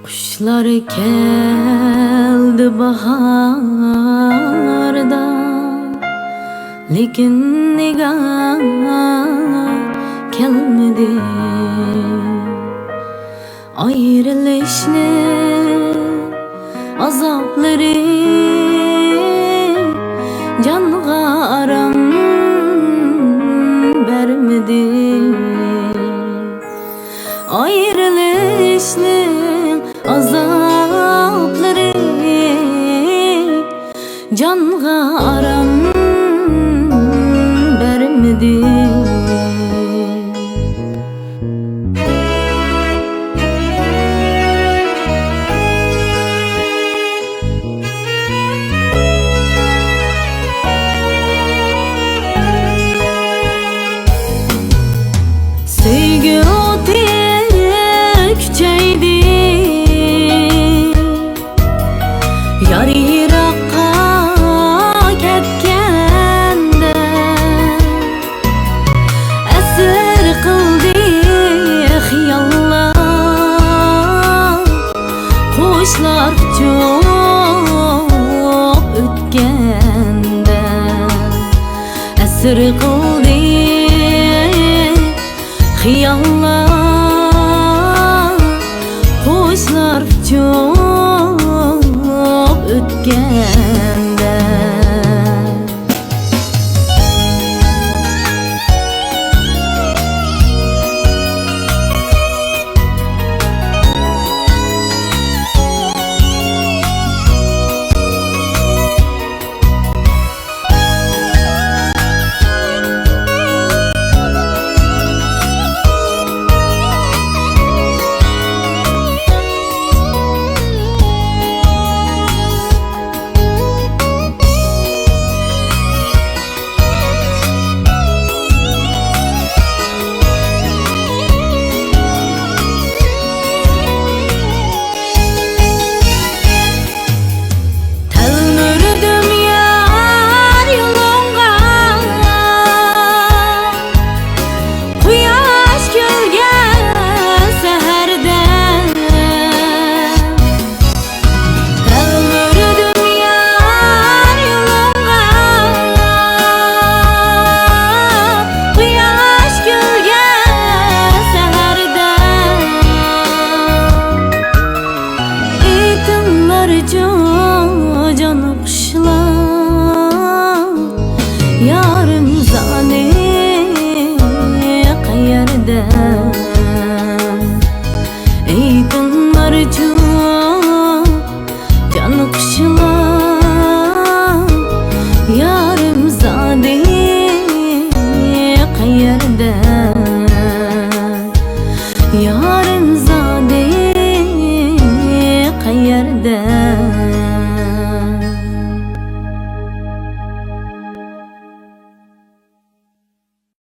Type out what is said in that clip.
Kuşlar keldi baharda, lekin nigar kelmedi. Ayrılışni azapları canga aram vermedi. Ayrılışni azapları canga aram vermedi. Sevgi oti küçeydi, yar yirakka ketkende esir kıldı xiyallar. Kuşlar çok ötkende esir kıldı xiyallar. Kuşlar çok ötken